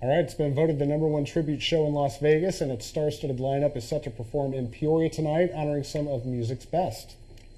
All right, it's been voted the #1 tribute show in Las Vegas, and its star-studded lineup is set to perform in Peoria tonight, honoring some of music's best.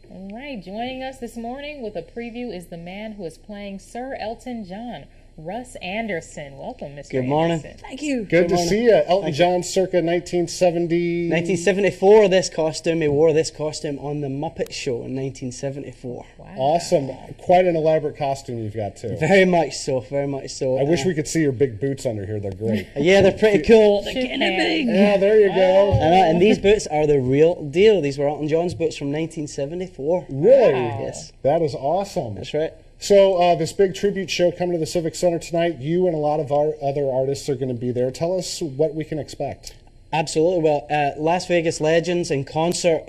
All right, joining us this morning with a preview is the man who is playing Sir Elton John, Russ Anderson. Welcome, Mr. Good morning. Anderson. Thank you. Good to see you. Elton John, circa 1970... 1974, this costume. He wore this costume on The Muppet Show in 1974. Wow. Awesome. Quite an elaborate costume you've got, too. Very much so, very much so. I wish we could see your big boots under here. They're great. Yeah, they're pretty cool. They're Shoot, kind of man. big. Yeah, there you go. And these boots are the real deal. These were Elton John's boots from 1974. Really? Wow. Yes, That is awesome. that's right. So this big tribute show coming to the Civic Center tonight, you and a lot of our other artists are going to be there. Tell us what we can expect. Absolutely. Well, Las Vegas Legends in concert.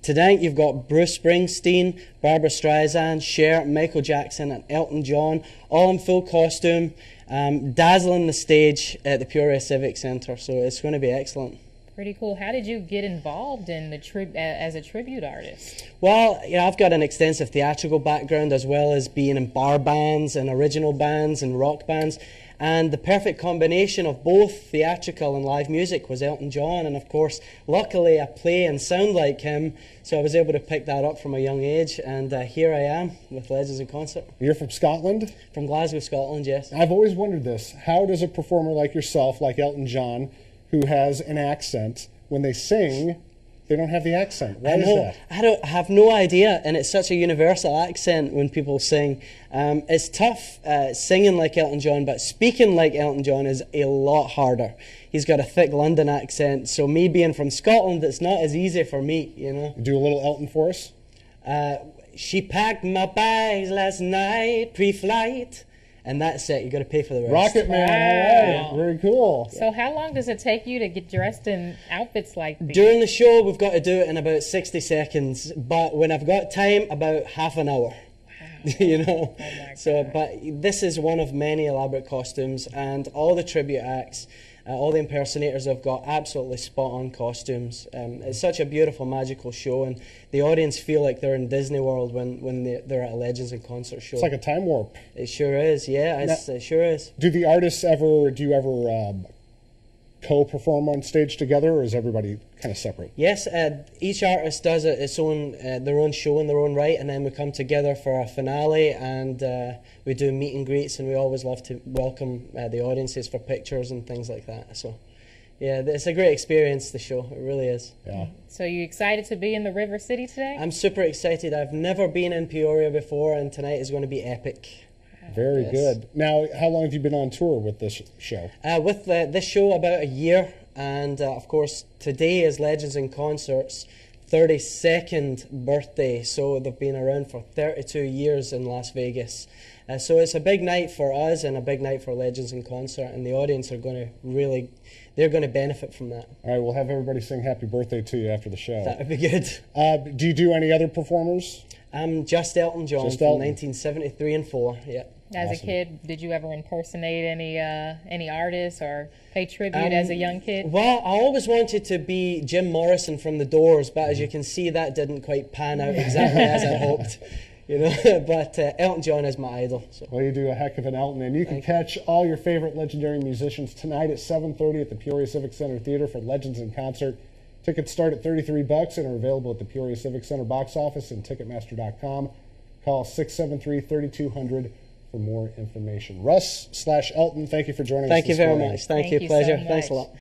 Tonight you've got Bruce Springsteen, Barbra Streisand, Cher, Michael Jackson and Elton John, all in full costume, dazzling the stage at the Peoria Civic Center. So it's going to be excellent. Pretty cool. How did you get involved in the as a tribute artist? Well, I've got an extensive theatrical background as well as being in bar bands and original bands and rock bands. And the perfect combination of both theatrical and live music was Elton John. And of course, luckily I play and sound like him, so I was able to pick that up from a young age. And here I am with Legends in Concert. You're from Scotland? From Glasgow, Scotland, yes. I've always wondered this. How does a performer like yourself, like Elton John, who has an accent, when they sing, they don't have the accent? Why is that? I have no idea, and it's such a universal accent when people sing. It's tough singing like Elton John, but speaking like Elton John is a lot harder. He's got a thick London accent, so me being from Scotland, it's not as easy for me, you know. Do a little Elton for us? She packed my bags last night, pre-flight. And that's it. You got to pay for the rest. Rocket Man. Wow. All right. Very cool. So how long does it take you to get dressed in outfits like these? During the show, we've got to do it in about 60 seconds. But when I've got time, about half an hour. Wow. You know. Oh my So, God. but this is one of many elaborate costumes, and all the tribute acts, all the impersonators have got absolutely spot-on costumes. It's such a beautiful, magical show, and the audience feel like they're in Disney World when they're at a Legends in Concert show. It's like a time warp. It sure is, yeah. It sure is. Do the artists ever, co-perform on stage together, or is everybody kind of separate? Yes, each artist does its own, their own show in their own right, and then we come together for a finale, and we do meet and greets, and we always love to welcome the audiences for pictures and things like that. So, yeah, it's a great experience, the show. It really is. Yeah. So you excited to be in the River City today? I'm super excited. I've never been in Peoria before, and tonight is going to be epic. Very Yes. good. Now, how long have you been on tour with this show? With this show, about a year, and of course, today is Legends in Concert's 32nd birthday, so they've been around for 32 years in Las Vegas. So it's a big night for us and a big night for Legends in Concert, and the audience are going to they're going to benefit from that. All right, we'll have everybody sing happy birthday to you after the show. That would be good. Do you do any other performers? Just Elton John Just from Elton. 1973 and 4, yeah. As a Awesome. kid, did you ever impersonate any artists or pay tribute as a young kid? Well, I always wanted to be Jim Morrison from The Doors, but as you can see, that didn't quite pan out exactly as I hoped. You know, but Elton John is my idol. So. Well, you do a heck of an Elton, and you can catch all your favorite legendary musicians tonight at 7:30 at the Peoria Civic Center Theater for Legends in Concert. Tickets start at $33 and are available at the Peoria Civic Center box office and Ticketmaster.com. Call 673-3200 for more information. Russ/Elton, thank you for joining us Thank you this very morning. much. Thank Thank you. you so Pleasure. much. Thanks a lot.